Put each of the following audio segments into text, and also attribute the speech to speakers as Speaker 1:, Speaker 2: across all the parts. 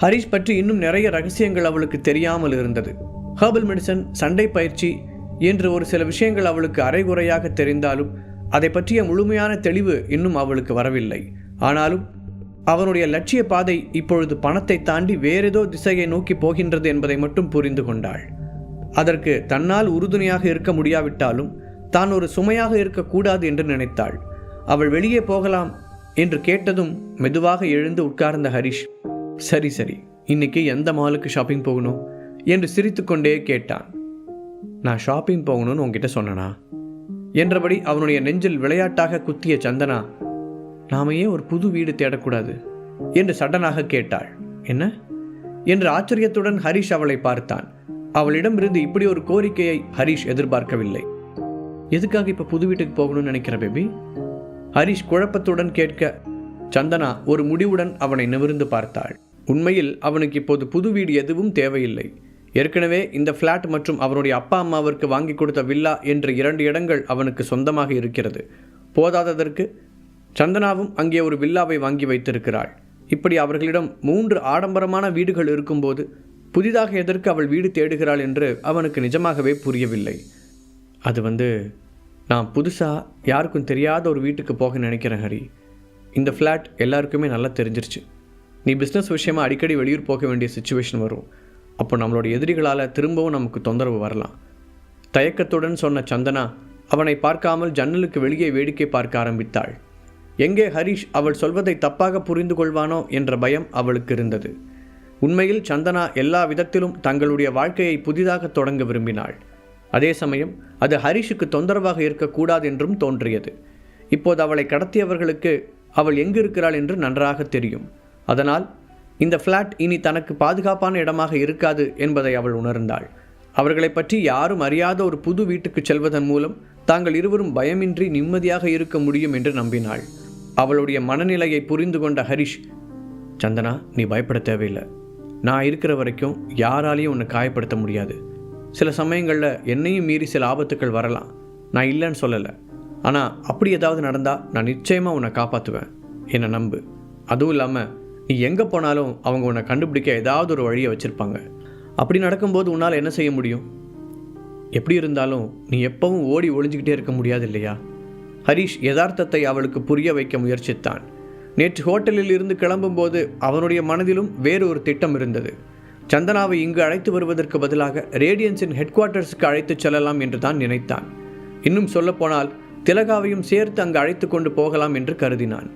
Speaker 1: ஹரிஷ் பற்றி இன்னும் நிறைய ரகசியங்கள் அவளுக்கு தெரியாமல் இருந்தது. ஹெர்பல் மெடிசன், சண்டை பயிற்சி என்று ஒரு சில விஷயங்கள் அவளுக்கு அரைகுறையாக தெரிந்தாலும் அதை பற்றிய முழுமையான தெளிவு இன்னும் அவளுக்கு வரவில்லை. ஆனாலும் அவனுடைய லட்சிய பாதை இப்பொழுது பணத்தை தாண்டி வேறேதோ திசையை நோக்கி போகின்றது என்பதை மட்டும் புரிந்து கொண்டாள். அதற்கு தன்னால் உறுதுணையாக இருக்க முடியாவிட்டாலும் தான் ஒரு சுமையாக இருக்கக்கூடாது என்று நினைத்தாள். அவள் வெளியே போகலாம் என்று கேட்டதும் மெதுவாக எழுந்து உட்கார்ந்த ஹரிஷ், சரி சரி, இன்னைக்கு எந்த மாலுக்கு ஷாப்பிங் போகணும் என்று சிரித்து கொண்டே கேட்டான். நான் ஷாப்பிங் போகணும்னு உங்ககிட்ட சொன்னனா என்றபடி அவனுடைய நெஞ்சில் விளையாட்டாக குத்திய சந்தனா, நாம ஏன் ஒரு புது வீடு தேடக்கூடாது என்று சடனாக கேட்டாள். என்ன என்று ஆச்சரியத்துடன் ஹரிஷ் அவளை பார்த்தான். அவளிடமிருந்து இப்படி ஒரு கோரிக்கையை ஹரிஷ் எதிர்பார்க்கவில்லை. எதுக்காக இப்ப புது வீட்டுக்கு போகணும்னு நினைக்கிற பேபி? ஹரிஷ் குழப்பத்துடன் கேட்க சந்தனா ஒரு முடிவுடன் அவனை நிமிர்ந்து பார்த்தாள். உண்மையில் அவனுக்கு இப்போது புது வீடு எதுவும் தேவையில்லை. ஏற்கனவே இந்த ஃப்ளாட் மற்றும் அவனுடைய அப்பா அம்மாவிற்கு வாங்கி கொடுத்த வில்லா என்ற 2 இடங்கள் அவனுக்கு சொந்தமாக இருக்கிறது. போதாததற்கு சந்தனாவும் அங்கே ஒரு வில்லாவை வாங்கி வைத்திருக்கிறாள். இப்படி அவர்களிடம் 3 ஆடம்பரமான வீடுகள் இருக்கும்போது புதிதாக எதற்கு அவள் வீடு தேடுகிறாள் என்று அவனுக்கு நிஜமாகவே புரியவில்லை. அது நான் புதுசாக யாருக்கும் தெரியாத ஒரு வீட்டுக்கு போக நினைக்கிறேன் ஹரி. இந்த ஃப்ளாட் எல்லாருக்குமே நல்லா தெரிஞ்சிருச்சு. நீ பிஸ்னஸ் விஷயமாக அடிக்கடி வெளியூர் போக வேண்டிய சுச்சுவேஷன் வரும். அப்போ நம்மளோட எதிரிகளால் திரும்பவும் நமக்கு தொந்தரவு வரலாம். தயக்கத்துடன் சொன்ன சந்தனா அவனை பார்க்காமல் ஜன்னலுக்கு வெளியே வேடிக்கை பார்க்க ஆரம்பித்தாள். எங்கே ஹரிஷ் அவள் சொல்வதை தப்பாக புரிந்து கொள்வானோ என்ற பயம் அவளுக்கு இருந்தது. உண்மையில் சந்தனா எல்லா விதத்திலும் தங்களுடைய வாழ்க்கையை புதிதாக தொடங்க விரும்பினாள். அதே சமயம் அது ஹரிஷுக்கு தொந்தரவாக இருக்கக்கூடாது என்றும் தோன்றியது. இப்போது அவளை கடத்தியவர்களுக்கு அவள் எங்கு இருக்கிறாள் என்று நன்றாக தெரியும். அதனால் இந்த ஃப்ளாட் இனி தனக்கு பாதுகாப்பான இடமாக இருக்காது என்பதை அவள் உணர்ந்தாள். அவர்களை பற்றி யாரும் அறியாத ஒரு புது வீட்டுக்கு செல்வதன் மூலம் தாங்கள் இருவரும் பயமின்றி நிம்மதியாக இருக்க முடியும் என்று நம்பினாள். அவளுடைய மனநிலையை புரிந்து கொண்ட ஹரிஷ், சந்தனா, நீ பயப்பட தேவையில்லை. நான் இருக்கிற வரைக்கும் யாராலையும் உன்னை காயப்படுத்த முடியாது. சில சமயங்களில் என்னையும் மீறி சில ஆபத்துக்கள் வரலாம். நான் இல்லைன்னு சொல்லலை. ஆனால் அப்படி ஏதாவது நடந்தால் நான் நிச்சயமாக உன்னை காப்பாற்றுவேன். என்னை நம்பு. அதுவும் இல்லாமல் நீ எங்கே போனாலும் அவங்க உன்னை கண்டுபிடிக்க ஏதாவது ஒரு வழியை வச்சுருப்பாங்க. அப்படி நடக்கும்போது உன்னால் என்ன செய்ய முடியும்? எப்படி இருந்தாலும் நீ எப்பவும் ஓடி ஒளிஞ்சிக்கிட்டே இருக்க முடியாது இல்லையா? ஹரிஷ் யதார்த்தத்தை அவளுக்கு புரிய வைக்க முயற்சித்தான். நேற்று ஹோட்டலில் இருந்து கிளம்பும்போது அவனுடைய மனதிலும் வேறு ஒரு திட்டம் இருந்தது. சந்தனாவை இங்கு அழைத்து வருவதற்கு பதிலாக ரேடியன்ஸின் ஹெட் குவார்ட்டர்ஸுக்கு அழைத்துச் செல்லலாம் என்று தான் நினைத்தான். இன்னும் சொல்லப்போனால் திலகாவையும் சேர்த்து அங்கு அழைத்து கொண்டு போகலாம் என்று கருதினான்.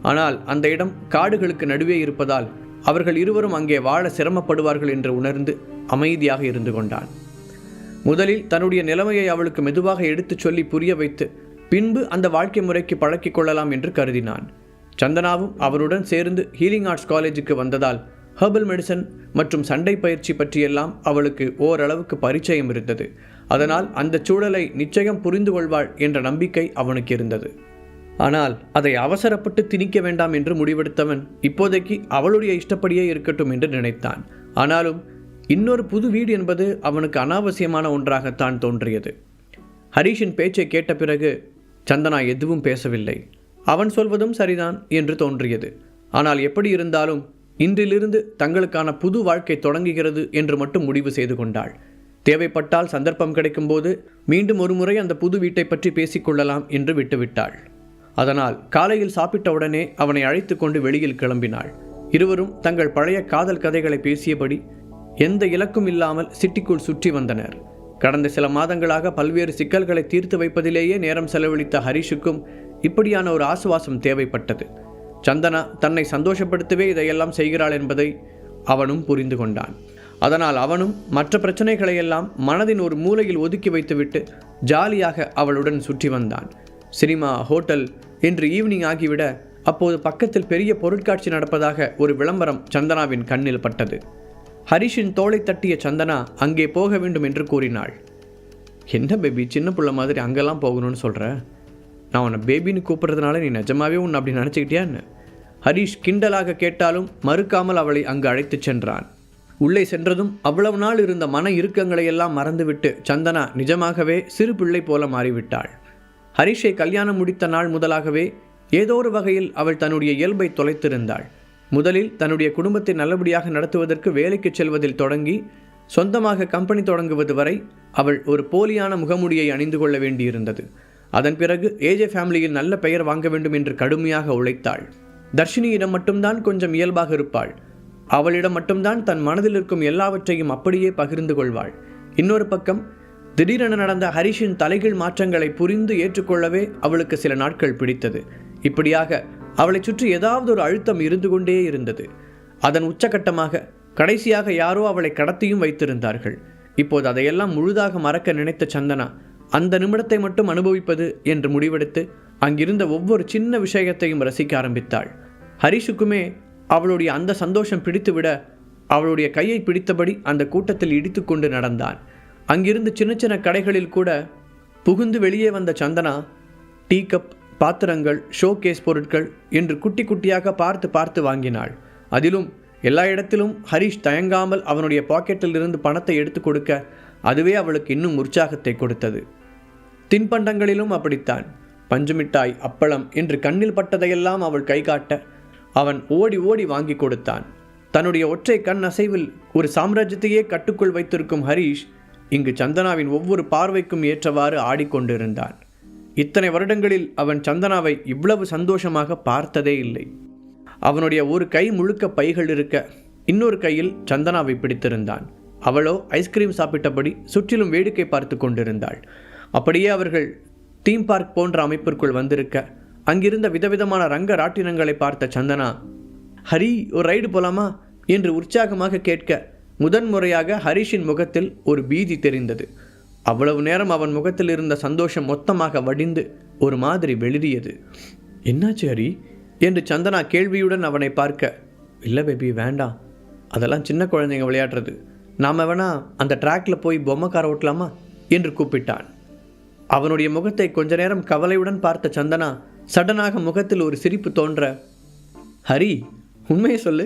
Speaker 1: ஆனால் அந்த இடம் காடுகளுக்கு நடுவே இருப்பதால் அவர்கள் இருவரும் அங்கே வாழ சிரமப்படுவார்கள் என்று உணர்ந்து அமைதியாக இருந்து கொண்டான். முதலில் தன்னுடைய நிலைமையை அவளுக்கு மெதுவாக எடுத்துச் சொல்லி புரிய வைத்து பின்பு அந்த வாழ்க்கை முறைக்கு பழக்கிக் கொள்ளலாம் என்று கருதினான். சந்தனாவும் அவருடன் சேர்ந்து ஹீலிங் ஆர்ட்ஸ் காலேஜுக்கு வந்ததால் ஹெர்பல் மெடிசன் மற்றும் சண்டை பயிற்சி பற்றியெல்லாம் அவளுக்கு ஓரளவுக்கு பரிச்சயம் இருந்தது. அதனால் அந்த சூழலை நிச்சயம் புரிந்து கொள்வாள் என்ற நம்பிக்கை அவனுக்கு இருந்தது. ஆனால் அதை அவசரப்பட்டு திணிக்க வேண்டாம் என்று முடிவெடுத்தவன் இப்போதைக்கு அவளுடைய இஷ்டப்படியே இருக்கட்டும் என்று நினைத்தான். ஆனாலும் இன்னொரு புது வீடு என்பது அவனுக்கு அனாவசியமான ஒன்றாகத்தான் தோன்றியது. ஹரிஷின் பேச்சை கேட்ட பிறகு சந்தனா எதுவும் பேசவில்லை. அவன் சொல்வதும் சரிதான் என்று தோன்றியது. ஆனால் எப்படி இருந்தாலும் இன்றிலிருந்து தங்களுக்கான புது வாழ்க்கை தொடங்குகிறது என்று மட்டும் முடிவு செய்து கொண்டாள். தேவைப்பட்டால் சந்தர்ப்பம் கிடைக்கும்போது மீண்டும் ஒரு முறை அந்த புது வீட்டை பற்றி பேசிக்கொள்ளலாம் என்று விட்டுவிட்டாள். அதனால் காலையில் சாப்பிட்ட உடனே அவனை அழைத்து கொண்டு வெளியில் கிளம்பினாள். இருவரும் தங்கள் பழைய காதல் கதைகளை பேசியபடி எந்த இலக்கும் இல்லாமல் சிட்டிக்குள் சுற்றி வந்தனர். கடந்த சில மாதங்களாக பல்வேறு சிக்கல்களை தீர்த்து வைப்பதிலேயே நேரம் செலவழித்த ஹரிஷுக்கும் இப்படியான ஒரு ஆசுவாசம் தேவைப்பட்டது. சந்தனா தன்னை சந்தோஷப்படுத்தவே இதையெல்லாம் செய்கிறாள் என்பதை அவனும் புரிந்து கொண்டான். அதனால் அவனும் மற்ற பிரச்சனைகளையெல்லாம் மனதின் ஒரு மூலையில் ஒதுக்கி வைத்துவிட்டு ஜாலியாக அவளுடன் சுற்றி வந்தான். சினிமா, ஹோட்டல் என்று ஈவினிங் ஆகிவிட அப்போது பக்கத்தில் பெரிய பொருட்காட்சி நடப்பதாக ஒரு விளம்பரம் சந்தனாவின் கண்ணில் பட்டது. ஹரிஷின் தோளை தட்டிய சந்தனா அங்கே போக வேண்டும் என்று கூறினாள். என்ன பேபி, சின்ன பிள்ளை மாதிரி அங்கெல்லாம் போகணும்னு சொல்கிற? நான் உன்னை பேபின்னு கூப்பிட்றதுனால நீ நிஜமாவே உன்னை அப்படி நினச்சிக்கிட்டியான்னு ஹரிஷ் கிண்டலாக கேட்டாலும் மறுக்காமல் அவளை அங்கு அழைத்துச் சென்றான். உள்ளே சென்றதும் அவ்வளவு நாள் இருந்த மன இறுக்கங்களையெல்லாம் மறந்துவிட்டு சந்தனா நிஜமாகவே சிறு பிள்ளை போல மாறிவிட்டாள். ஹரிஷை கல்யாணம் முடித்த நாள் முதலாகவே ஏதோ ஒரு வகையில் அவள் தன்னுடைய இயல்பை தொலைத்திருந்தாள். முதலில் தன்னுடைய குடும்பத்தை நல்லபடியாக நடத்துவதற்கு வேலைக்கு செல்வதில் தொடங்கி சொந்தமாக கம்பெனி தொடங்குவது வரை அவள் ஒரு போலியான முகமூடியை அணிந்து கொள்ள வேண்டியிருந்தது. அதன் பிறகு ஏஜே ஃபேமிலியில் நல்ல பெயர் வாங்க வேண்டும் என்று கடுமையாக உழைத்தாள். தர்ஷினியிடம் மட்டும்தான் கொஞ்சம் இயல்பாக இருப்பாள். அவளிடம் மட்டும்தான் தன் மனதில் இருக்கும் எல்லாவற்றையும் அப்படியே பகிர்ந்து கொள்வாள். இன்னொரு பக்கம் திடீரென நடந்த ஹரிஷின் தலைகீழ் மாற்றங்களை புரிந்து ஏற்றுக்கொள்ளவே அவளுக்கு சில நாட்கள் பிடித்தது. இப்படியாக அவளை சுற்றி ஏதாவது ஒரு அழுத்தம் இருந்து கொண்டே இருந்தது. அதன் உச்சகட்டமாக கடைசியாக யாரோ அவளை கடத்தியும் வைத்திருந்தார்கள். இப்போது அதையெல்லாம் முழுதாக மறக்க நினைத்த சந்தனா அந்த நிமிடத்தை மட்டும் அனுபவிப்பது என்று முடிவெடுத்து அங்கிருந்த ஒவ்வொரு சின்ன விஷயத்தையும் ரசிக்க ஆரம்பித்தாள். ஹரிஷுக்குமே அவளுடைய அந்த சந்தோஷம் பிடித்துவிட அவளுடைய கையை பிடித்தபடி அந்த கூட்டத்தில் இடித்து கொண்டு நடந்தான். அங்கிருந்து சின்ன சின்ன கடைகளில் கூட புகுந்து வெளியே வந்த சந்தனா டீ கப், பாத்திரங்கள், ஷோகேஸ் பொருட்கள் என்று குட்டி குட்டியாக பார்த்து பார்த்து வாங்கினாள். அதிலும் எல்லா இடத்திலும் ஹரிஷ் தயங்காமல் அவனுடைய பாக்கெட்டில் இருந்து பணத்தை எடுத்து கொடுக்க அதுவே அவளுக்கு இன்னும் உற்சாகத்தை கொடுத்தது. தின்பண்டங்களிலும் அப்படித்தான். பஞ்சுமிட்டாய், அப்பளம் என்று கண்ணில் பட்டதையெல்லாம் அவள் கை காட்ட அவன் ஓடி ஓடி வாங்கி கொடுத்தான். தன்னுடைய ஒற்றை கண் அசைவில் ஒரு சாம்ராஜ்யத்தையே கட்டுக்குள் வைத்திருக்கும் ஹரிஷ் இங்கு சந்தனாவின் ஒவ்வொரு பார்வைக்கும் ஏற்றவாறு ஆடிக்கொண்டிருந்தான். இத்தனை வருடங்களில் அவன் சந்தனாவை இவ்வளவு சந்தோஷமாக பார்த்ததே இல்லை. அவனுடைய ஒரு கை முழுக்க பைகள் இருக்க இன்னொரு கையில் சந்தனாவை பிடித்திருந்தான். அவளோ ஐஸ்கிரீம் சாப்பிட்டபடி சுற்றிலும் வேடிக்கை பார்த்து கொண்டிருந்தாள். அப்படியே அவர்கள் தீம் பார்க் போன்ற அமைப்பிற்குள் வந்திருக்க அங்கிருந்த விதவிதமான ரங்க ராட்டினங்களை பார்த்த சந்தனா, ஹரி ஒரு ரைடு போலாமா என்று உற்சாகமாக கேட்க முதன்முறையாக ஹரிஷின் முகத்தில் ஒரு பீதி தெரிந்தது. அவ்வளவு நேரம் அவன் முகத்தில் இருந்த சந்தோஷம் மொத்தமாக வடிந்து ஒரு மாதிரி வெளிரியது. என்னாச்சு ஹரி என்று சந்தனா கேள்வியுடன் அவனை பார்க்க, இல்லை பேபி வேண்டாம், அதெல்லாம் சின்ன குழந்தைங்க விளையாடுறது, நாம் வேணா அந்த ட்ராக்ல போய் பொம்மை காரை ஓட்டலாமா என்று கூப்பிட்டான். அவனுடைய முகத்தை கொஞ்ச நேரம் கவலையுடன் பார்த்த சந்தனா சடனாக முகத்தில் ஒரு சிரிப்பு தோன்ற, ஹரி உண்மையை சொல்லு,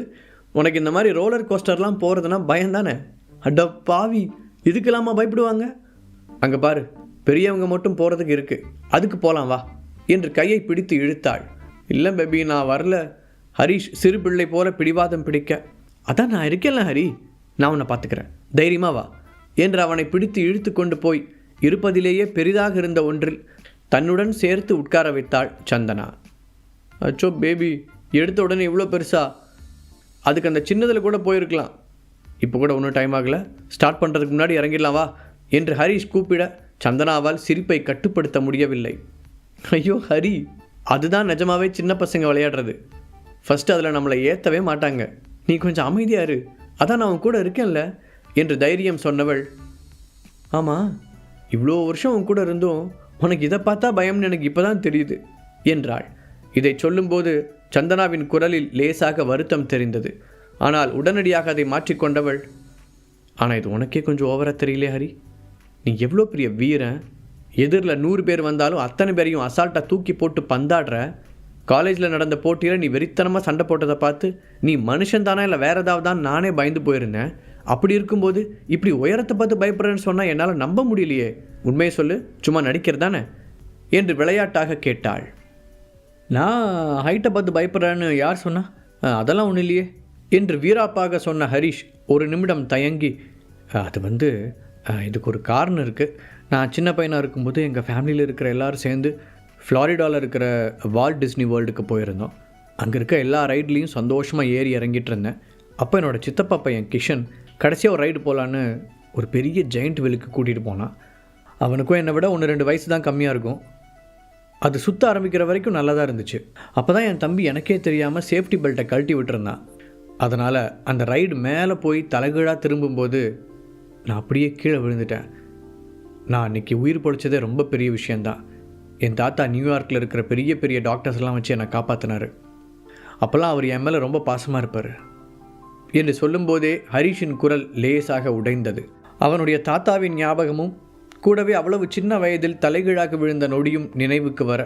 Speaker 1: உனக்கு இந்த மாதிரி ரோலர் கோஸ்டர்லாம் போகிறதுனா பயந்தானே? அட பாவி, இதுக்கெல்லாமா பயப்படுவாங்க? அங்கே பாரு, பெரியவங்க மட்டும் போகிறதுக்கு இருக்குது, அதுக்கு போகலாம் வா என்று கையை பிடித்து இழுத்தாள். இல்லை பேபி நான் வரல. ஹரிஷ் சிறு பிள்ளை போல பிடிவாதம் பிடிக்க, அதான் நான் இருக்கேன்ல ஹரி, நான் உன்னை பார்த்துக்கிறேன், தைரியமா வா என்று அவனை பிடித்து இழுத்து கொண்டு போய் இருப்பதிலேயே பெரிதாக இருந்த ஒன்றில் தன்னுடன் சேர்த்து உட்கார வைத்தாள் சந்தனா. அச்சோ பேபி, எடுத்த உடனே இவ்வளோ பெருசா? அதுக்கு அந்த சின்னதில் கூட போயிருக்கலாம். இப்போ கூட ஒன்றும் டைம் ஆகலை, ஸ்டார்ட் பண்ணுறதுக்கு முன்னாடி இறங்கிடலாம் வா என்று ஹரிஷ் கூப்பிட சந்தனாவால் சிரிப்பை கட்டுப்படுத்த முடியவில்லை. ஐயோ ஹரி, அதுதான் நிஜமாவே சின்ன பசங்க விளையாடுறது. ஃபஸ்ட்டு அதில் நம்மளை ஏற்றவே மாட்டாங்க, நீ கொஞ்சம் அமைதியாக இரு, அதான் நான் அவன் கூட இருக்கேன்ல என்று தைரியம் சொன்னவள், ஆமாம் இவ்வளோ வருஷம் உன் கூட இருந்தும் உனக்கு இதை பார்த்தா பயம்னு எனக்கு இப்போ தான் தெரியுது என்றாள். இதை சொல்லும்போது சந்தனாவின் குரலில் லேசாக வருத்தம் தெரிந்தது. ஆனால் உடனடியாக அதை மாற்றிக்கொண்டவள், ஆனால் இது உனக்கே கொஞ்சம் ஓவராக தெரியலே ஹரி, நீ எவ்வளோ பெரிய வீரன், எதிரில் 100 பேர் வந்தாலும் அத்தனை பேரையும் அசால்ட்டாக தூக்கி போட்டு பந்தாடுற. காலேஜில் நடந்த போட்டியில் நீ வெறித்தனமாக சண்டை போட்டதை பார்த்து நீ மனுஷன்தானா இல்லை வேறு ஏதாவது தான் நானே பயந்து போயிருந்தேன். அப்படி இருக்கும்போது இப்படி உயரத்தை பார்த்து பயப்படுறேன்னு சொன்னால் என்னால் நம்ப முடியலையே, உண்மையை சொல்லு, சும்மா நடிக்கிறதானே என்று விளையாட்டாக கேட்டாள். நான் ஹைட்டை பார்த்து பயப்படுறேன்னு யார் சொன்னா? அதெல்லாம் ஒன்றும் இல்லையே என்று வீராப்பாக சொன்ன ஹரிஷ் ஒரு நிமிடம் தயங்கி, அது இதுக்கு ஒரு காரணம் இருக்குது. நான் சின்ன பையனாக இருக்கும்போது எங்கள் ஃபேமிலியில் இருக்கிற எல்லோரும் சேர்ந்து ஃப்ளாரிடாவில் இருக்கிற வால்ட் டிஸ்னி வேர்ல்டுக்கு போயிருந்தோம். அங்கே இருக்க எல்லா ரைட்லேயும் சந்தோஷமாக ஏறி இறங்கிட்டு இருந்தேன். அப்போ என்னோடய சித்தப்பா பையன் கிஷன் கடைசியாக ஒரு ரைடு போகலான்னு ஒரு பெரிய ஜெயிண்ட் வில்லுக்கு கூட்டிகிட்டு போனான். அவனுக்கும் என்னை விட 1-2 வயசு தான் கம்மியாக இருக்கும். அது சுற்ற ஆரம்பிக்கிற வரைக்கும் நல்லா தான் இருந்துச்சு. அப்போ தான் என் தம்பி எனக்கே தெரியாமல் சேஃப்டி பெல்ட்டை கழட்டி விட்டுருந்தான். அதனால் அந்த ரைடு மேலே போய் தலைகீழாக திரும்பும்போது நான் அப்படியே கீழே விழுந்துட்டேன். நான் அன்றைக்கி உயிர் பொழைச்சதே ரொம்ப பெரிய விஷயந்தான். என் தாத்தா நியூயார்க்கில் இருக்கிற பெரிய பெரிய டாக்டர்ஸ்லாம் வச்சு என்னை காப்பாற்றினார். அப்போல்லாம் அவர் என் மேலே ரொம்ப பாசமாக இருப்பார் என்று சொல்லும்போதே ஹரிஷின் குரல் லேசாக உடைந்தது. அவனுடைய தாத்தாவின் ஞாபகமும் கூடவே அவ்வளவு சின்ன வயதில் தலைகீழாக விழுந்த நொடியும் நினைவுக்கு வர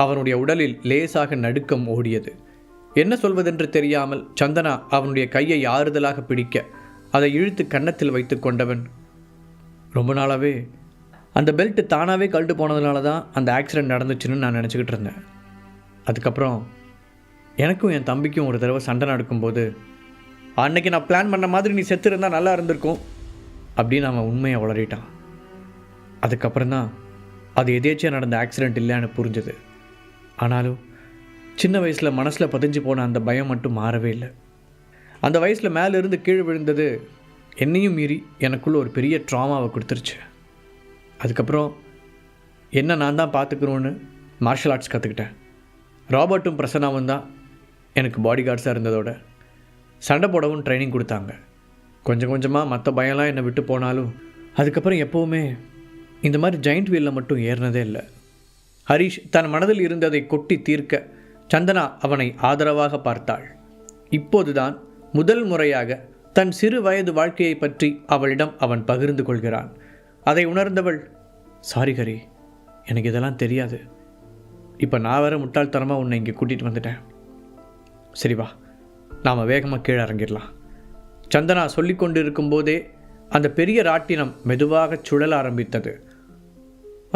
Speaker 1: அவனுடைய உடலில் லேசாக நடுக்கம் ஓடியது. என்ன சொல்வதென்று தெரியாமல் சந்தனா அவனுடைய கையை ஆறுதலாக பிடிக்க அதை இழுத்து கன்னத்தில் வைத்து கொண்டவன், ரொம்ப நாளாகவே அந்த பெல்ட்டு தானாகவே கழட்டு போனதுனால தான் அந்த ஆக்சிடெண்ட் நடந்துச்சுன்னு நான் நினச்சிக்கிட்டு இருந்தேன். அதுக்கப்புறம் எனக்கும் என் தம்பிக்கும் ஒரு தடவை சண்டை நடக்கும்போது, அன்னைக்கு நான் பிளான் பண்ண மாதிரி நீ செத்து இருந்தால் நல்லா இருந்திருக்கும் அப்படின்னு அவன் உண்மையை வளரிட்டான். அதுக்கப்புறம் தான் அது எதேச்சியாக நடந்த ஆக்சிடெண்ட் இல்லைன்னு புரிஞ்சுது. ஆனாலும் சின்ன வயசில் மனசில் பதிஞ்சு போன அந்த பயம் மட்டும் மாறவே இல்லை. அந்த வயசில் மேலேருந்து கீழே விழுந்தது என்னையும் மீறி எனக்குள்ள ஒரு பெரிய ட்ராமாவை கொடுத்துருச்சு. அதுக்கப்புறம் என்ன நான் தான் பார்த்துக்கணுன்னு மார்ஷல் ஆர்ட்ஸ் கற்றுக்கிட்டேன். ராபர்ட்டும் பிரசன்னாவும் தான் எனக்கு பாடி கார்ட்ஸாக இருந்ததோட சண்டை போடவும் ட்ரைனிங் கொடுத்தாங்க. கொஞ்சம் கொஞ்சமாக மற்ற பயம்லாம் என்னை விட்டு போனாலும் அதுக்கப்புறம் எப்போவுமே இந்த மாதிரி ஜெயிண்ட் வீலில் மட்டும் ஏறினதே இல்லை. ஹரிஷ் தன் மனதில் இருந்ததை கொட்டி தீர்க்க சந்தனா அவனை ஆதரவாக பார்த்தாள். இப்போதுதான் முதல் முறையாக தன் சிறு வயது வாழ்க்கையை பற்றி அவளிடம் அவன் பகிர்ந்து கொள்கிறான். அதை உணர்ந்தவள், சாரி ஹரி, எனக்கு இதெல்லாம் தெரியாது. இப்போ நான் வேற முட்டாள்தனமாக உன்னை இங்கே கூட்டிகிட்டு வந்துட்டேன். சரி வா, நாம் வேகமாக கீழே இறங்கிடலாம். சந்தனா சொல்லி கொண்டு இருக்கும்போதே அந்த பெரிய ராட்டினம் மெதுவாக சுழல ஆரம்பித்தது.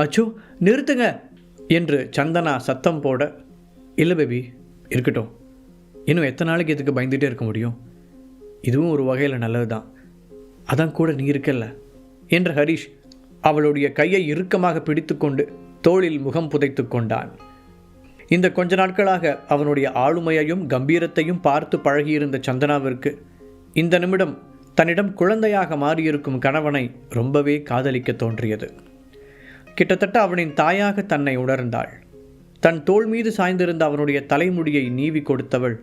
Speaker 1: அச்சோ நிறுத்துங்க என்று சந்தனா சத்தம் போட, இல்லை பேபி இருக்கட்டும், இன்னும் எத்தனை நாளைக்கு இதுக்கு பயந்துகிட்டே இருக்க முடியும், இதுவும் ஒரு வகையில் நல்லது தான், அதான் கூட நீ இருக்கல்ல என்ற ஹரிஷ் அவளுடைய கையை இறுக்கமாக பிடித்து கொண்டு தோளில் முகம் புதைத்து கொண்டான். இந்த கொஞ்ச நாட்களாக அவனுடைய ஆளுமையையும் கம்பீரத்தையும் பார்த்து பழகியிருந்த சந்தனாவிற்கு இந்த நிமிடம் தன்னிடம் குழந்தையாக மாறியிருக்கும் கணவனை ரொம்பவே காதலிக்க தோன்றியது. கிட்டத்தட்ட அவனின் தாயாக தன்னை உணர்ந்தாள். தன் தோள் மீது சாய்ந்திருந்த அவனுடைய தலைமுடியை நீவி கொடுத்தவள்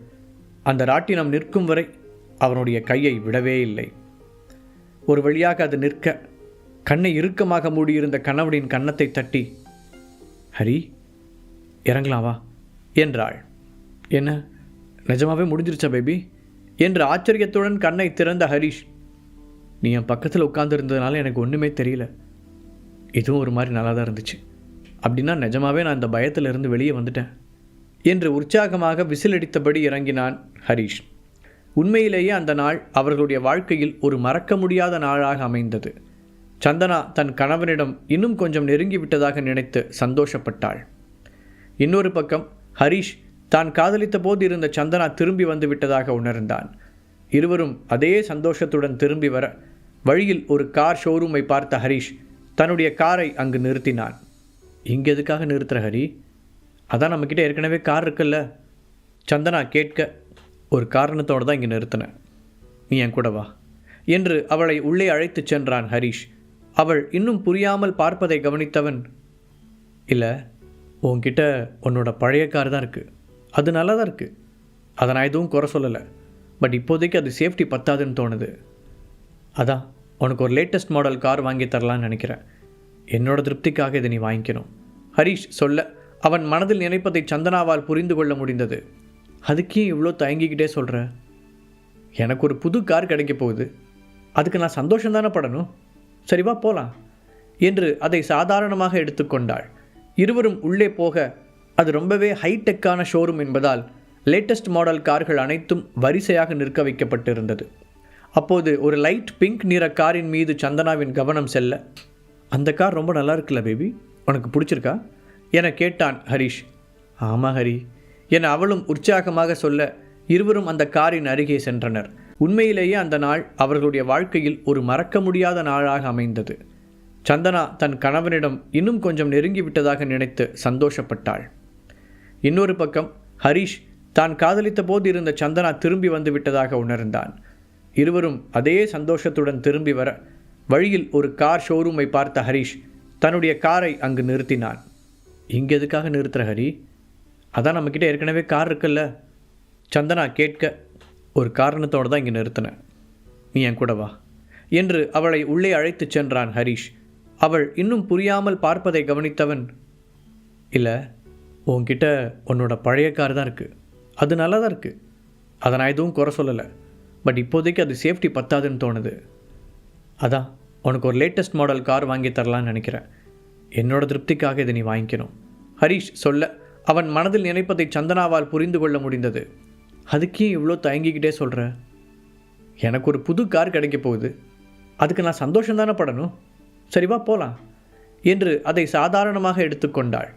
Speaker 1: அந்த ராட்டினம் நிற்கும் வரை அவனுடைய கையை விடவே இல்லை. ஒரு வழியாக அது நிற்க கண்ணை இறுக்கமாக மூடியிருந்த கணவனின் கன்னத்தை தட்டி, ஹரி இறங்கலாம் வா என்றாள். என்ன நிஜமாவே முடிஞ்சிருச்சா பேபி என்று ஆச்சரியத்துடன் கண்ணை திறந்த ஹரிஷ், நீ என் பக்கத்தில் உட்கார்ந்துருந்ததுனால எனக்கு ஒன்றுமே தெரியல, இதுவும் ஒரு மாதிரி நல்லா தான் இருந்துச்சு, அப்படின்னா நிஜமாவே நான் இந்த பயத்திலிருந்து வெளியே வந்துட்டேன் என்று உற்சாகமாக விசிலடித்தபடி இறங்கினான் ஹரிஷ். உண்மையிலேயே அந்த நாள் அவர்களுடைய வாழ்க்கையில் ஒரு மறக்க முடியாத நாளாக அமைந்தது. சந்தனா தன் கணவனிடம் இன்னும் கொஞ்சம் நெருங்கிவிட்டதாக நினைத்து சந்தோஷப்பட்டாள். இன்னொரு பக்கம் ஹரிஷ் தான் காதலித்த போது இருந்த சந்தனா திரும்பி வந்து விட்டதாக உணர்ந்தான். இருவரும் அதே சந்தோஷத்துடன் திரும்பி வர வழியில் ஒரு கார் ஷோரூமை பார்த்த ஹரிஷ் தன்னுடைய காரை அங்கு நிறுத்தினான். இங்கே எதுக்காக நிறுத்துற ஹரி? அதான் நம்மக்கிட்ட ஏற்கனவே கார் இருக்குல்ல சந்தனா கேட்க, ஒரு காரணத்தோடு தான் இங்கே நிறுத்தினேன், நீ என் கூட வா என்று அவளை உள்ளே அழைத்துச் சென்றான் ஹரிஷ். அவள் இன்னும் புரியாமல் பார்ப்பதை கவனித்தவன், இல்லை உன்கிட்ட உன்னோட பழைய கார் தான் இருக்குது, அது நல்லா தான் இருக்குது, அதை நான் எதுவும் குறை சொல்லலை, பட் இப்போதைக்கு அது சேஃப்டி பத்தாதுன்னு தோணுது, அதான் உனக்கு ஒரு லேட்டஸ்ட் மாடல் கார் வாங்கி தரலான்னு நினைக்கிறேன், என்னோட திருப்திக்காக இதை நீ வாங்கிக்கணும் ஹரிஷ் சொல்ல அவன் மனதில் நினைப்பதை சந்தனாவால் புரிந்து கொள்ள முடிந்தது. அதுக்கே இவ்வளோ தயங்கிக்கிட்டே சொல்கிற? எனக்கு ஒரு புது கார் கிடைக்க போகுது, அதுக்கு நான் சந்தோஷம்தானே படணும், சரிவா போகலாம் என்று அதை சாதாரணமாக எடுத்துக்கொண்டாள். இருவரும் உள்ளே போக அது ரொம்பவே ஹைடெக்கான ஷோரூம் என்பதால் லேட்டஸ்ட் மாடல் கார்கள் அனைத்தும் வரிசையாக நிற்க வைக்கப்பட்டிருந்தது. அப்போது ஒரு லைட் பிங்க் நிற காரின் மீது சந்தனாவின் கவனம் செல்ல, அந்த கார் ரொம்ப நல்லா இருக்குல்ல பேபி, உனக்கு பிடிச்சிருக்கா என கேட்டான் ஹரிஷ். ஆமாம் ஹரி என அவளும் உற்சாகமாக சொல்ல இருவரும் அந்த காரின் அருகே சென்றனர். உண்மையிலேயே அந்த நாள் அவர்களுடைய வாழ்க்கையில் ஒரு மறக்க முடியாத நாளாக அமைந்தது. சந்தனா தன் கணவனிடம் இன்னும் கொஞ்சம் நெருங்கிவிட்டதாக நினைத்து சந்தோஷப்பட்டாள். இன்னொரு பக்கம் ஹரிஷ் தான் காதலித்த போது இருந்த சந்தனா திரும்பி வந்து விட்டதாக உணர்ந்தான். இருவரும் அதே சந்தோஷத்துடன் திரும்பி வர வழியில் ஒரு கார் ஷோரூமை பார்த்த ஹரிஷ் தன்னுடைய காரை அங்கு நிறுத்தினான். இங்கே எதுக்காக நிறுத்துற ஹரி? அதான் நம்மக்கிட்ட ஏற்கனவே கார் இருக்குல்ல சந்தனா கேட்க, ஒரு காரணத்தோடு தான் இங்கே நிறுத்தினேன், நீ என் கூட வா என்று அவளை உள்ளே அழைத்துச் சென்றான் ஹரிஷ். அவள் இன்னும் புரியாமல் பார்ப்பதை கவனித்தவன், இல்லை உன்கிட்ட உன்னோட பழைய கார் தான் இருக்குது, அது நல்லா தான் இருக்குது, அதை நான் எதுவும் குறை சொல்லலை, பட் இப்போதைக்கு அது சேஃப்டி பத்தாதுன்னு தோணுது, அதான் உனக்கு ஒரு லேட்டஸ்ட் மாடல் கார் வாங்கி தரலான்னு நினைக்கிறேன், என்னோட திருப்திக்காக இதை நீ வாங்கிக்கணும் ஹரிஷ் சொல்ல அவன் மனதில் நினைப்பதை சந்தனாவால் புரிந்து கொள்ள முடிந்தது. அதுக்கே இவ்வளோ தயங்கிக்கிட்டே சொல்கிற? எனக்கு ஒரு புது கார் கிடைக்க போகுது, அதுக்கு நான் சந்தோஷம்தானே படணும், சரிவா போகலாம் என்று அதை சாதாரணமாக எடுத்துக்கொண்டாள்.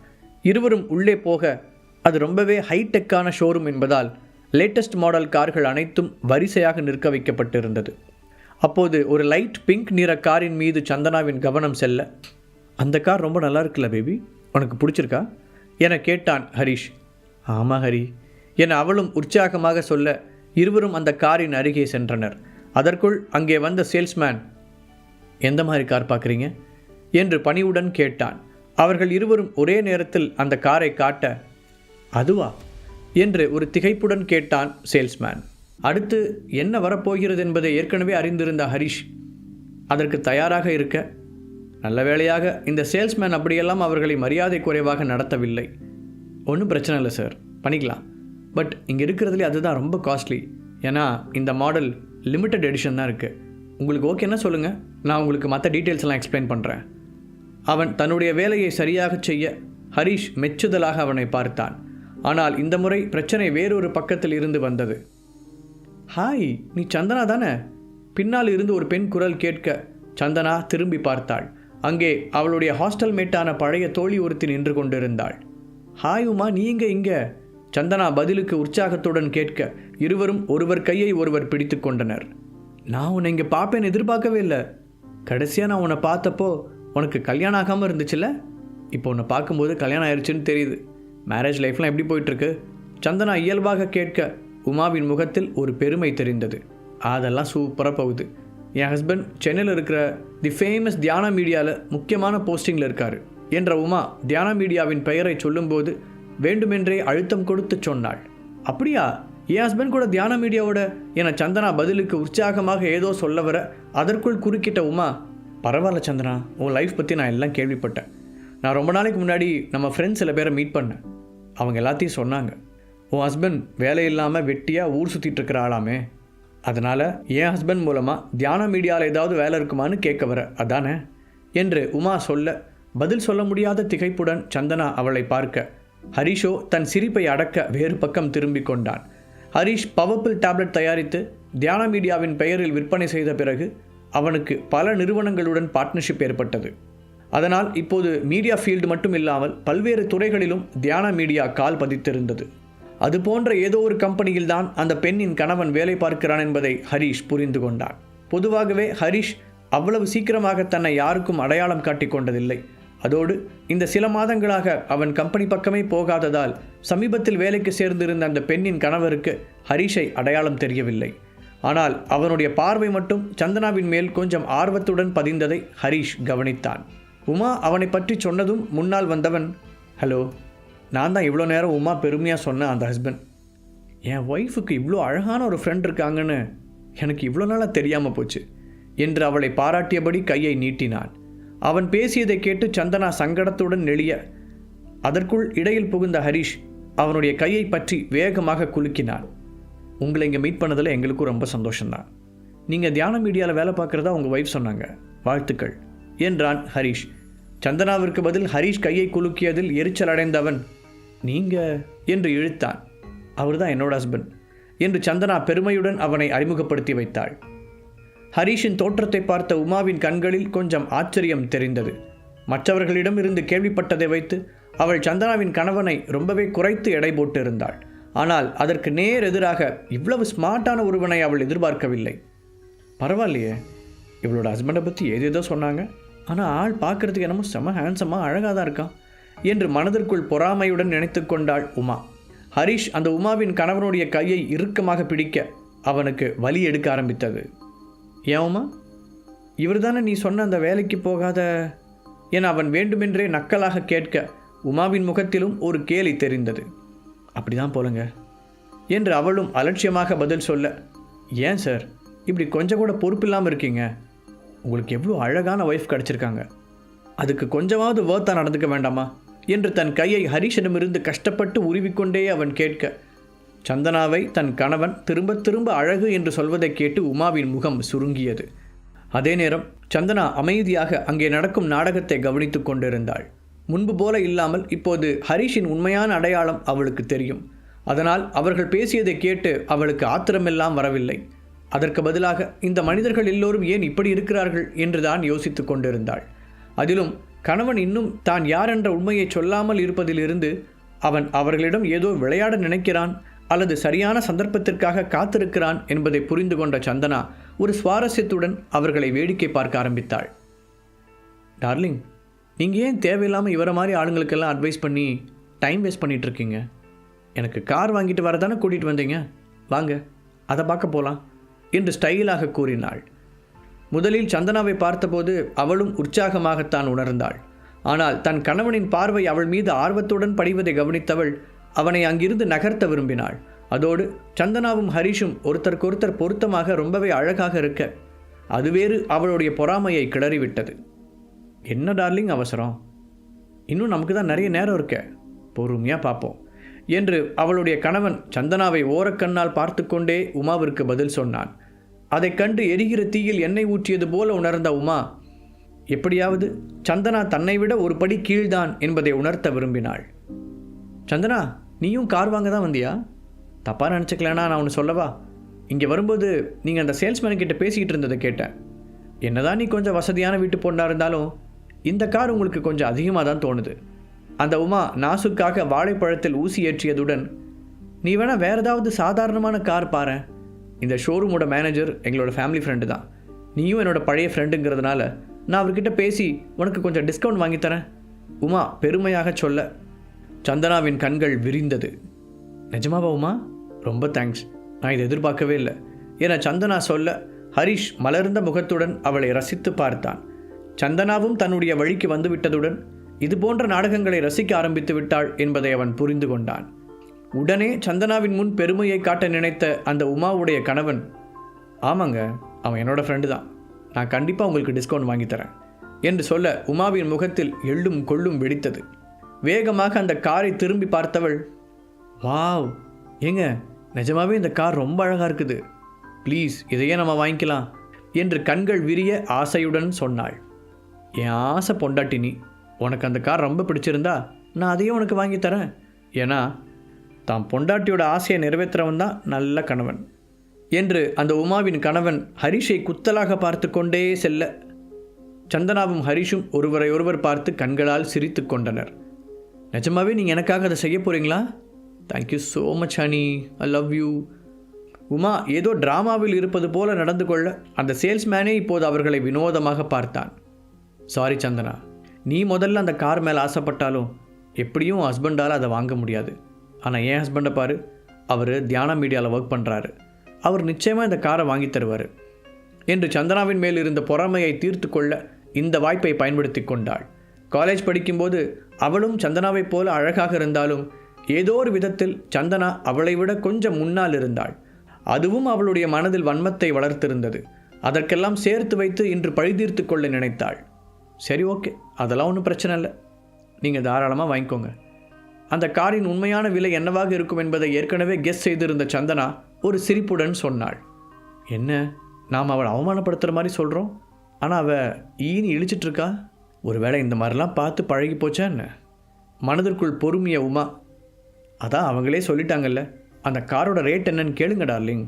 Speaker 1: இருவரும் உள்ளே போக அது ரொம்பவே ஹைடெக்கான ஷோரூம் என்பதால் லேட்டஸ்ட் மாடல் கார்கள் அனைத்தும் வரிசையாக நிற்க வைக்கப்பட்டிருந்தது. அப்போது ஒரு லைட் பிங்க் நிற காரின் மீது சந்தனாவின் கவனம் செல்ல, அந்த கார் ரொம்ப நல்லா இருக்குல்ல பேபி, உனக்கு பிடிச்சிருக்கா என கேட்டான் ஹரிஷ். ஆமாம் ஹரி என அவளும் உற்சாகமாக சொல்ல இருவரும் அந்த காரின் அருகே சென்றனர். அதற்குள் அங்கே வந்த சேல்ஸ்மேன், எந்த மாதிரி கார் பார்க்குறீங்க என்று பணிவுடன் கேட்டான். அவர்கள் இருவரும் ஒரே நேரத்தில் அந்த காரை காட்ட, அதுவா என்று ஒரு திகைப்புடன் கேட்டான் சேல்ஸ்மேன். அடுத்து என்ன வரப்போகிறது என்பதை ஏற்கனவே அறிந்திருந்த ஹரிஷ் அதற்கு தயாராக இருக்க, நல்ல வேளையாக இந்த சேல்ஸ்மேன் அப்படியெல்லாம் அவர்களை மரியாதை குறைவாக நடத்தவில்லை. ஒன்றும் பிரச்சனை இல்லை சார், பண்ணிக்கலாம். பட் இங்கே இருக்கிறதுலே அதுதான் ரொம்ப காஸ்ட்லி. ஏன்னா இந்த மாடல் லிமிட்டட் எடிஷன் தான் இருக்குது. உங்களுக்கு ஓகேன்னா சொல்லுங்கள், நான் உங்களுக்கு மற்ற டீட்டெயில்ஸ் எல்லாம் எக்ஸ்பிளைன் பண்ணுறேன். அவன் தன்னுடைய வேலையை சரியாக செய்ய ஹரிஷ் மெச்சுதலாக அவனை பார்த்தான். ஆனால் இந்த முறை பிரச்சனை வேறொரு பக்கத்தில் இருந்து வந்தது. ஹாய், நீ சந்தனா தானே? பின்னால் இருந்து ஒரு பெண் குரல் கேட்க சந்தனா திரும்பி பார்த்தாள். அங்கே அவளுடைய ஹாஸ்டல் மேட்டான பழைய தோழி ஒருத்தி நின்று கொண்டிருந்தாள். ஹாய் உமா, நீ இங்கே? சந்தனா பதிலுக்கு உற்சாகத்துடன் கேட்க இருவரும் ஒருவர் கையை ஒருவர் பிடித்து கொண்டனர். நான் உன்னை இங்கே பார்ப்பேன்னு எதிர்பார்க்கவே இல்லை. கடைசியாக நான் உன்னை பார்த்தப்போ உனக்கு கல்யாணம் ஆகாமல் இருந்துச்சுல்ல? இப்போ உன்னை பார்க்கும்போது கல்யாணம் ஆயிடுச்சுன்னு தெரியுது. மேரேஜ் லைஃப்லாம் எப்படி போயிட்டுருக்கு? சந்தனா இயல்பாக கேட்க உமாவின் முகத்தில் ஒரு பெருமை தெரிந்தது. அதெல்லாம் சூப்பராக போகுது. என் ஹஸ்பண்ட் சென்னையில் இருக்கிற தி ஃபேமஸ் தியானா மீடியாவில் முக்கியமான போஸ்டிங்கில் இருக்கார் என்ற உமா தியானா மீடியாவின் பெயரை சொல்லும்போது வேண்டுமென்றே அழுத்தம் கொடுத்து சொன்னாள். அப்படியா? என் ஹஸ்பண்ட் கூட தியானா மீடியாவோட என சந்தனா பதிலுக்கு உற்சாகமாக ஏதோ சொல்ல வர அதற்குள் குறுக்கிட்ட உமா, பரவாயில்ல சந்தனா, உன் லைஃப் பற்றி நான் எல்லாம் கேள்விப்பட்டேன். நான் ரொம்ப நாளைக்கு முன்னாடி நம்ம ஃப்ரெண்ட்ஸ் சில பேரை மீட் பண்ணேன். அவங்க எல்லாத்தையும் சொன்னாங்க, உன் ஹஸ்பண்ட் வேலை இல்லாமல் வெட்டியாக ஊர் சுற்றிட்டு இருக்கிற ஆளாமே. அதனால் என் ஹஸ்பண்ட் மூலமாக தியானா மீடியாவில் ஏதாவது வேலை இருக்குமான்னு கேட்க வர, அதானே என்று உமா சொல்ல பதில் சொல்ல முடியாத திகைப்புடன் சந்தனா அவளை பார்க்க ஹரிஷோ தன் சிரிப்பை அடக்க வேறு பக்கம் திரும்பிக் கொண்டான். ஹரிஷ் பவர்ஃபுல் டேப்லெட் தயாரித்து தியானா மீடியாவின் பெயரில் விற்பனை செய்த பிறகு அவனுக்கு பல நிறுவனங்களுடன் பார்ட்னர்ஷிப் ஏற்பட்டது. அதனால் இப்போது மீடியா ஃபீல்டு மட்டும் இல்லாமல் பல்வேறு துறைகளிலும் தியானா மீடியா கால் பதித்திருந்தது. அதுபோன்ற ஏதோ ஒரு கம்பெனியில்தான் அந்த பெண்ணின் கணவன் வேலை பார்க்கிறான் என்பதை ஹரிஷ் புரிந்து கொண்டான். பொதுவாகவே ஹரிஷ் அவ்வளவு சீக்கிரமாக தன்னை யாருக்கும் அடையாளம் காட்டிக் கொண்டதில்லை. அதோடு இந்த சில மாதங்களாக அவன் கம்பெனி பக்கமே போகாததால் சமீபத்தில் வேலைக்கு சேர்ந்திருந்த அந்த பெண்ணின் கணவருக்கு ஹரிஷை அடையாளம் தெரியவில்லை. ஆனால் அவனுடைய பார்வை மட்டும் சந்தனாவின் மேல் கொஞ்சம் ஆர்வத்துடன் பதிந்ததை ஹரிஷ் கவனித்தான். உமா அவனை பற்றி சொன்னதும் முன்னால் வந்தவன், ஹலோ, நான் தான் இவ்வளோ நேரம் உமா பெருமையாக சொன்ன அந்த ஹஸ்பண்ட். என் ஒய்ஃபுக்கு இவ்வளோ அழகான ஒரு ஃப்ரெண்ட் இருக்காங்கன்னு எனக்கு இவ்வளோ நாளாக தெரியாமல் போச்சு என்று அவளை பாராட்டியபடி கையை நீட்டினான். அவன் பேசியதை கேட்டு சந்தனா சங்கடத்துடன் நெளிய அதற்குள் இடையில் புகுந்த ஹரிஷ் அவனுடைய கையை பற்றி வேகமாக குலுக்கினான். உங்களை இங்கே மீட் பண்ணதில் எங்களுக்கும் ரொம்ப சந்தோஷம்தான். நீங்கள் தியான மீடியாவில் வேலை பார்க்குறதா உங்கள் ஒய்ஃப் சொன்னாங்க, வாழ்த்துக்கள் என்றான் ஹரிஷ். சந்தனாவிற்கு பதில் ஹரிஷ் கையை குலுக்கியதில் எரிச்சல் அடைந்தவன், நீங்கள் என்று இழுத்தான். அவர் தான் என்னோட ஹஸ்பண்ட் என்று சந்தனா பெருமையுடன் அவனை அறிமுகப்படுத்தி வைத்தாள். ஹரிஷின் தோற்றத்தை பார்த்த உமாவின் கண்களில் கொஞ்சம் ஆச்சரியம் தெரிந்தது. மற்றவர்களிடம் இருந்து கேள்விப்பட்டதை வைத்து அவள் சந்தனாவின் கணவனை ரொம்பவே குறைத்து எடை போட்டு இருந்தாள். ஆனால் அதற்கு நேர் எதிராக இவ்வளவு ஸ்மார்ட்டான ஒருவனை அவள் எதிர்பார்க்கவில்லை. பரவாயில்லையே, இவளோட ஹஸ்பண்டை பற்றி ஏதேதோ சொன்னாங்க, ஆனால் ஆள் பார்க்குறதுக்கு என்னமோ செம ஹேண்ட்ஸமாக அழகாக தான் இருக்கான் என்று மனதிற்குள் பொறாமையுடன் நினைத்து கொண்டாள் உமா. ஹரிஷ் அந்த உமாவின் கணவனுடைய கையை இறுக்கமாக பிடிக்க அவனுக்கு வலி எடுக்க ஆரம்பித்தது. ஏன் உமா, இவர் தானே நீ சொன்ன அந்த வேலைக்கு போகாத என அவன் வேண்டுமென்றே நக்கலாக கேட்க உமாவின் முகத்திலும் ஒரு கேலி தெரிந்தது. அப்படிதான் போலுங்க என்று அவளும் அலட்சியமாக பதில் சொல்ல, ஏன் சார் இப்படி கொஞ்சம் கூட பொறுப்பில்லாமல் இருக்கீங்க? உங்களுக்கு எவ்வளோ அழகான ஒய்ஃப் கிடச்சிருக்காங்க, அதுக்கு கொஞ்சமாவது வேர்த்தாக நடந்துக்க வேண்டாமா என்று தன் கையை ஹரிஷிடமிருந்து கஷ்டப்பட்டு உருவிக்கொண்டே அவன் கேட்க, சந்தனாவை தன் கணவன் திரும்ப திரும்ப அழகு என்று சொல்வதை கேட்டு உமாவின் முகம் சுருங்கியது. அதே நேரம் சந்தனா அமைதியாக அங்கே நடக்கும் நாடகத்தை கவனித்து கொண்டிருந்தாள். முன்பு போல இல்லாமல் இப்போது ஹரிஷின் உண்மையான அடையாளம் அவளுக்கு தெரியும். அதனால் அவர்கள் பேசியதை கேட்டு அவளுக்கு ஆத்திரமெல்லாம் வரவில்லை. அதற்கு பதிலாக இந்த மனிதர்கள் எல்லோரும் ஏன் இப்படி இருக்கிறார்கள் என்றுதான் யோசித்து கொண்டிருந்தாள். அதிலும் கணவன் இன்னும் தான் யார் என்ற உண்மையை சொல்லாமல் இருப்பதிலிருந்து அவன் அவர்களிடம் ஏதோ விளையாட நினைக்கிறான் அல்லது சரியான சந்தர்ப்பத்திற்காக காத்திருக்கிறான் என்பதை புரிந்து கொண்ட சந்தனா ஒரு சுவாரஸ்யத்துடன் அவர்களை வேடிக்கை பார்க்க ஆரம்பித்தாள். டார்லிங், நீங்கள் ஏன் தேவையில்லாமல் இவரை மாதிரி ஆளுங்களுக்கெல்லாம் அட்வைஸ் பண்ணி டைம் வேஸ்ட் பண்ணிகிட்ருக்கீங்க? எனக்கு கார் வாங்கிட்டு வரதானே கூட்டிகிட்டு வந்தீங்க, வாங்க அதை பார்க்க போகலாம் என்று ஸ்டைலாக கூறினாள். முதலில் சந்தனாவை பார்த்தபோது அவளும் உற்சாகமாகத்தான் உணர்ந்தாள். ஆனால் தன் கணவனின் பார்வை அவள் மீது ஆர்வத்துடன் படிவதை கவனித்தவள் அவனை அங்கிருந்து நகர்த்த விரும்பினாள். அதோடு சந்தனாவும் ஹரிஷும் ஒருத்தருக்கொருத்தர் பொருத்தமாக ரொம்பவே அழகாக இருக்க அது வேறு அவளுடைய பொறாமையை கிளறிவிட்டது. என்ன டார்லிங் அவசரம், இன்னும் நமக்கு தான் நிறைய நேரம் இருக்க, பொறுமையாக பார்ப்போம் என்று அவளுடைய கணவன் சந்தனாவை ஓரக்கண்ணால் பார்த்து கொண்டே உமாவிற்கு பதில் சொன்னான். அதை கண்டு எரிகிற தீயில் எண்ணெய் ஊற்றியது போல உணர்ந்த உமா எப்படியாவது சந்தனா தன்னை விட ஒரு படி கீழ்தான் என்பதை உணர்த்த விரும்பினாள். சந்தனா, நீயும் கார் வாங்க தான் வந்தியா? தப்பாக நினச்சிக்கலனா நான் ஒன்று சொல்லவா? இங்கே வரும்போது நீங்கள் அந்த சேல்ஸ்மேன்கிட்ட பேசிக்கிட்டு இருந்ததை கேட்டேன். என்னதான் நீ கொஞ்சம் வசதியான வீட்டு பொண்ணாக இருந்தாலும் இந்த கார் உங்களுக்கு கொஞ்சம் அதிகமாக தான் தோணுது. அந்த உமா நாசுக்காக வாழைப்பழத்தில் ஊசி ஏற்றியதுடன், நீ வேணால் வேறு ஏதாவது சாதாரணமான கார் பாரு, இந்த ஷோரூமோட மேனேஜர் எங்களோட ஃபேமிலி ஃப்ரெண்டு தான், நீயும் என்னோட பழைய ஃப்ரெண்டுங்கிறதுனால நான் அவர்கிட்ட பேசி உனக்கு கொஞ்சம் டிஸ்கவுண்ட் வாங்கித்தரேன் உமா பெருமையாக சொல்ல சந்தனாவின் கண்கள் விரிந்தது. நிஜமாவா உமா? ரொம்ப தேங்க்ஸ், நான் இதை எதிர்பார்க்கவே இல்லை என சந்தனா சொல்ல ஹரிஷ் மலர்ந்த முகத்துடன் அவளை ரசித்து பார்த்தான். சந்தனாவும் தன்னுடைய வழிக்கு வந்துவிட்டதுடன் இது போன்ற நாடகங்களை ரசிக்க ஆரம்பித்து விட்டாள் என்பதை அவன் புரிந்து கொண்டான். உடனே சந்தனாவின் முன் பெருமையை காட்ட நினைத்த அந்த உமாவுடைய கணவன், ஆமாங்க, அவன் என்னோட ஃப்ரெண்டு தான், நான் கண்டிப்பாக உங்களுக்கு டிஸ்கவுண்ட் வாங்கித்தரேன் என்று சொல்ல உமாவின் முகத்தில் எள்ளும் கொள்ளும் வெடித்தது. வேகமாக அந்த காரை திரும்பி பார்த்தவள், வாவ் ஏங்க, நிஜமாவே இந்த கார் ரொம்ப அழகாக இருக்குது, ப்ளீஸ் இதையே நம்ம வாங்கிக்கலாம் என்று கண்கள் விரிய ஆசையுடன் சொன்னாள். என் ஆசை பொண்டாட்டி நீ, உனக்கு அந்த கார் ரொம்ப பிடிச்சிருந்தா நான் அதையும் உனக்கு வாங்கித்தரேன். ஏன்னா தான் பொண்டாட்டியோட ஆசையை நிறைவேற்றுறவன் தான் நல்ல கணவன் என்று அந்த உமாவின் கணவன் ஹரிஷை குத்தலாக பார்த்து கொண்டே செல்ல சந்தனாவும் ஹரிஷும் ஒருவரை ஒருவர் பார்த்து கண்களால் சிரித்து கொண்டனர். நிஜமாவே நீங்கள் எனக்காக அதை செய்ய போகிறீங்களா? Thank you so much honey, I love you. Uma ஏதோ டிராமாவில் இருப்பது போல நடந்து கொள்ள அந்த சேல்ஸ்மேனே இப்போது அவர்களை வினோதமாக பார்த்தான். சாரி சந்தனா, நீ முதல்ல அந்த கார் மேலே ஆசைப்பட்டாலும் எப்படியும் ஹஸ்பண்டால் அதை வாங்க முடியாது. ஆனால் என் ஹஸ்பண்டை பாரு, அவர் தியானா மீடியாவில் ஒர்க் பண்ணுறாரு, அவர் நிச்சயமாக இந்த காரை வாங்கி தருவார் என்று சந்தனாவின் மேல் இருந்த பொறாமையை தீர்த்து கொள்ள இந்த வாய்ப்பை பயன்படுத்தி கொண்டாள். காலேஜ் படிக்கும்போது அவளும் சந்தனாவைப் போல அழகாக இருந்தாலும் ஏதோ ஒரு விதத்தில் சந்தனா அவளை விட கொஞ்சம் முன்னால் இருந்தாள். அதுவும் அவளுடைய மனதில் வன்மத்தை வளர்த்திருந்தது. அதற்கெல்லாம் சேர்த்து வைத்து இன்று பழிதீர்த்து கொள்ள நினைத்தாள். சரி, ஓகே, அதெல்லாம் ஒன்றும் பிரச்சனை இல்லை, நீங்கள் தாராளமாக வாங்கிக்கோங்க. அந்த காரின் உண்மையான விலை என்னவாக இருக்கும் என்பதை ஏற்கனவே கெஸ் செய்திருந்த சந்தனா ஒரு சிரிப்புடன் சொன்னாள். என்ன, நாம் அவளை அவமானப்படுத்துகிற மாதிரி சொல்கிறோம், ஆனால் அவள் ஈனி இழிச்சிட்ருக்கா. ஒருவேளை இந்த மாதிரிலாம் பார்த்து பழகி போச்சா என்ன? மனதிற்குள் பொறுமைய உமா, அதான் அவங்களே சொல்லிட்டாங்கல்ல, அந்த காரோட ரேட் என்னன்னு கேளுங்க டார்லிங்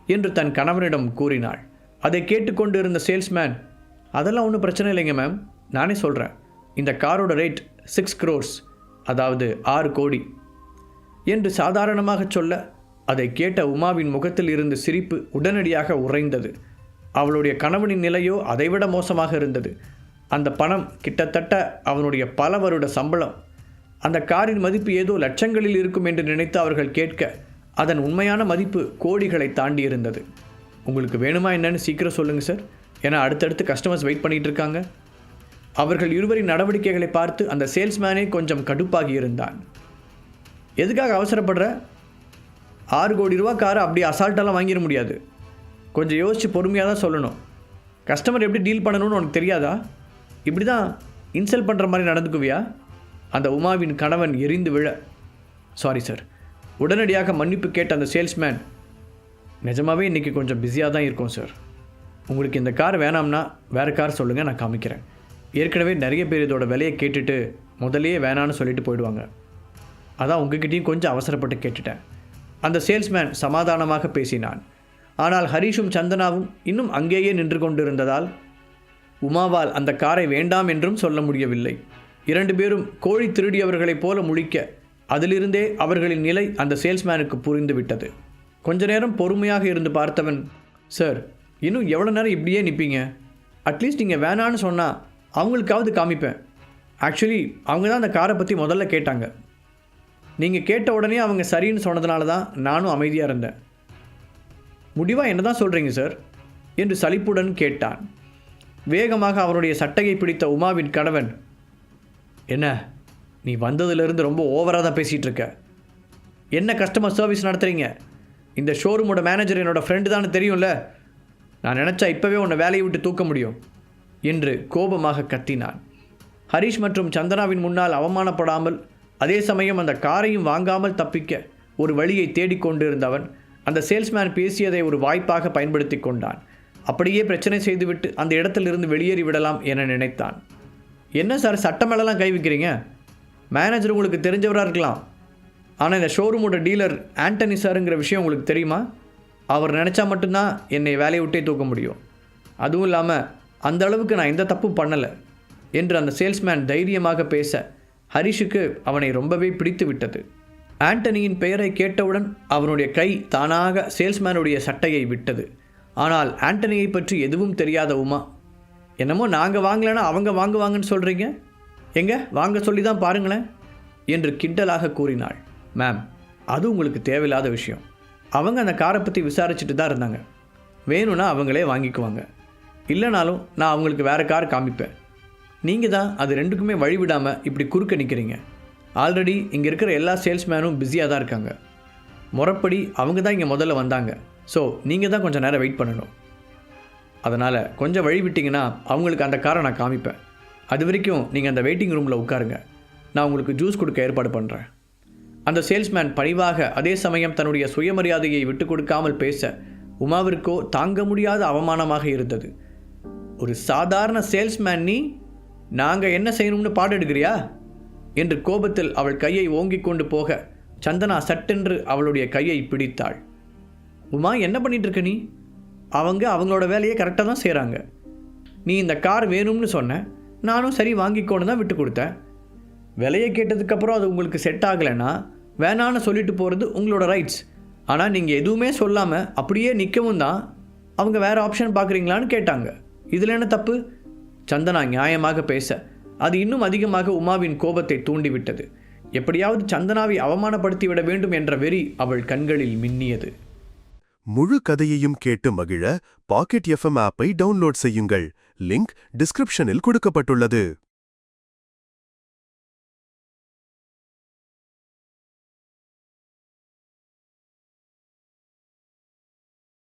Speaker 1: என்று தன் கணவனிடம் கூறினாள். அதை கேட்டுக்கொண்டு இருந்த சேல்ஸ்மேன், அதெல்லாம் ஒன்றும் பிரச்சனை இல்லைங்க மேம், நானே சொல்கிறேன், இந்த காரோட ரேட் 6 crores, அதாவது 6 கோடி என்று சாதாரணமாக சொல்ல அதை கேட்ட உமாவின் முகத்தில் இருந்த சிரிப்பு உடனடியாக உறைந்தது. அவளுடைய கணவனின் நிலையோ அதைவிட மோசமாக இருந்தது. அந்த பணம் கிட்டத்தட்ட அவனுடைய பல வருட சம்பளம். அந்த காரின் மதிப்பு ஏதோ லட்சங்களில் இருக்கும் என்று நினைத்து அவர்கள் கேட்க அதன் உண்மையான மதிப்பு கோடிகளை தாண்டி இருந்தது. உங்களுக்கு வேணுமா என்னன்னு சீக்கிரம் சொல்லுங்கள் சார், ஏன்னா அடுத்தடுத்து கஸ்டமர்ஸ் வெயிட் பண்ணிகிட்டு இருக்காங்க. அவர்கள் இருவரின் நடவடிக்கைகளை பார்த்து அந்த சேல்ஸ்மேனே கொஞ்சம் கடுப்பாகி இருந்தான். எதுக்காக அவசரப்படுற? 6 கோடி ரூபா காரை அப்படி அசால்ட்டெல்லாம் வாங்கிட முடியாது, கொஞ்சம் யோசித்து பொறுமையாக தான் சொல்லணும். கஸ்டமர் எப்படி டீல் பண்ணணும்னு உனக்கு தெரியாதா? இப்படி தான் இன்சல்ட் பண்ணுற மாதிரி நடந்துக்குவியா? அந்த உமாவின் கணவன் எரிந்து விழ, சாரி சார். உடனடியாக மன்னிப்பு கேட்ட அந்த சேல்ஸ்மேன், நிஜமாகவே இன்றைக்கி கொஞ்சம் பிஸியாக தான் இருக்கும் சார், உங்களுக்கு இந்த கார் வேணாம்னா வேறு கார் சொல்லுங்கள், நான் காமிக்கிறேன். ஏற்கனவே நிறைய பேர் இதோட விலையை கேட்டுட்டு முதலையே வேணான்னு சொல்லிட்டு போயிடுவாங்க, அதான் உங்ககிட்டையும் கொஞ்சம் அவசரப்பட்டு கேட்டுட்டேன். அந்த சேல்ஸ்மேன் சமாதானமாக பேசினான். ஆனால் ஹரிஷும் சந்தனாவும் இன்னும் அங்கேயே நின்று கொண்டிருந்ததால் உமாவால் அந்த காரை வேண்டாம் என்றும் சொல்ல முடியவில்லை. 2 பேரும் கோழி திருடியவர்களைப் போல முழிக்க அதிலிருந்தே அவர்களின் நிலை அந்த சேல்ஸ்மேனுக்கு புரிந்துவிட்டது. கொஞ்ச நேரம் பொறுமையாக இருந்து பார்த்தவன், சார், இன்னும் எவ்வளோ நேரம் இப்படியே நிற்பீங்க? அட்லீஸ்ட் நீங்கள் வேணான்னு சொன்னால் அவங்களுக்காவது காமிப்பேன். ஆக்சுவலி அவங்க தான் அந்த காரை பற்றி முதல்ல கேட்டாங்க. நீங்கள் கேட்ட உடனே அவங்க சரின்னு சொன்னதுனால தான் நானும் அமைதியாக இருந்தேன். முடிவாக என்ன தான் சொல்கிறீங்க சார் என்று சலிப்புடன் கேட்டான். வேகமாக அவனுடைய சட்டையை பிடித்த உமாவின் கணவன், என்ன நீ வந்ததுலேருந்து ரொம்ப ஓவராக தான் பேசிகிட்டு இருக்க. என்ன கஸ்டமர் சர்வீஸ் நடத்துகிறீங்க? இந்த ஷோரூமோட மேனேஜர் என்னோடய ஃப்ரெண்டு தானே தெரியும்ல. நான் நினச்சா இப்போவே உன்னை வேலையை விட்டு தூக்க முடியும் என்று கோபமாக கத்தினான். ஹரிஷ் மற்றும் சந்தனாவின் முன்னால் அவமானப்படாமல் அதே சமயம் அந்த காரையும் வாங்காமல் தப்பிக்க ஒரு வழியை தேடிக்கொண்டிருந்தவன் அந்த சேல்ஸ்மேன் பேசியதை ஒரு வாய்ப்பாக பயன்படுத்தி கொண்டான். அப்படியே பிரச்சனை செய்துவிட்டு அந்த இடத்திலிருந்து வெளியேறி விடலாம் என நினைத்தான். என்ன சார் சட்டமேலெல்லாம் கை வைக்கிறீங்க? மேனேஜர் உங்களுக்கு தெரிஞ்சவராக இருக்கலாம். ஆனால் இந்த ஷோரூமோட டீலர் ஆண்டனி சாருங்கிற விஷயம் உங்களுக்கு தெரியுமா? அவர் நினச்சா மட்டும்தான் என்னை வேலையை விட்டே தூக்க முடியும். அதுவும் இல்லாமல் அந்த அளவுக்கு நான் எந்த தப்பும் பண்ணலை என்று அந்த சேல்ஸ்மேன் தைரியமாக பேச ஹரிஷுக்கு அவனை ரொம்பவே பிடித்து விட்டது. ஆண்டனியின் பெயரை கேட்டவுடன் அவனுடைய கை தானாக சேல்ஸ்மேனுடைய சட்டையை விட்டது. ஆனால் ஆண்டனியை பற்றி எதுவும் தெரியாத உமா, என்னமோ நாங்கள் வாங்கலைன்னா அவங்க வாங்குவாங்கன்னு சொல்கிறீங்க, எங்க வாங்க சொல்லி தான் பாருங்களேன் என்று கிண்டலாக கூறினாள். மேம், அது உங்களுக்கு தேவையில்லாத விஷயம். அவங்க அந்த காரை பற்றி விசாரிச்சுட்டு தான் இருந்தாங்க. வேணும்னா அவங்களே வாங்கிக்குவாங்க. இல்லைனாலும் நான் அவங்களுக்கு வேறு கார் காமிப்பேன். நீங்கள் தான் அது ரெண்டுக்குமே வழிவிடாமல் இப்படி குறுக்க நிற்கிறீங்க. ஆல்ரெடி இங்கே இருக்கிற எல்லா சேல்ஸ்மேனும் பிஸியாக தான் இருக்காங்க. முறைப்படி அவங்க தான் இங்கே முதல்ல வந்தாங்க. ஸோ நீங்கள் தான் கொஞ்சம் நேரம் வெயிட் பண்ணணும். அதனால் கொஞ்சம் வழி விட்டிங்கன்னா அவங்களுக்கு அந்த காரை நான் காமிப்பேன். அது வரைக்கும் நீங்கள் அந்த வெயிட்டிங் ரூமில் உட்காருங்க. நான் உங்களுக்கு ஜூஸ் கொடுக்க ஏற்பாடு பண்ணுறேன். அந்த சேல்ஸ்மேன் பணிவாக அதே சமயம் தன்னுடைய சுயமரியாதையை விட்டு கொடுக்காமல் பேச உமாவிற்கோ தாங்க முடியாத அவமானமாக இருந்தது. ஒரு சாதாரண சேல்ஸ்மேன் நீ, நாங்கள் என்ன செய்யணும்னு பாடெடுக்கிறியா என்று கோபத்தில் அவள் கையை ஓங்கி கொண்டு போக சந்தனா சட்டென்று அவளுடைய கையை பிடித்தாள். உமா, என்ன பண்ணிட்டு இருக்க நீ? அவங்க அவங்களோட வேலையை கரெக்டாக தான் செய்கிறாங்க. நீ இந்த கார் வேணும்னு சொன்ன, நானும் சரி வாங்கிக்கோன்னு தான் விட்டு கொடுத்தேன். விலையை கேட்டதுக்கப்புறம் அது உங்களுக்கு செட் ஆகலைன்னா வேணான்னு சொல்லிட்டு போகிறது உங்களோட ரைட்ஸ். ஆனால் நீங்கள் எதுவுமே சொல்லாமல் அப்படியே நிற்கவும் தான் அவங்க வேறு ஆப்ஷன் பார்க்குறீங்களான்னு கேட்டாங்க. இதில் என்ன தப்பு? சந்தனா நியாயமாக பேச அது இன்னும் அதிகமாக உமாவின் கோபத்தை தூண்டிவிட்டது. எப்படியாவது சந்தனாவை அவமானப்படுத்தி விட வேண்டும் என்ற வெறி அவள் கண்களில் மின்னியது.
Speaker 2: முழு கதையையும் கேட்டு மகிழ பாக்கெட் FM ஆப்பை டவுன்லோட் செய்யுங்கள். லிங்க் டிஸ்கிரிப்ஷனில் கொடுக்கப்பட்டுள்ளது.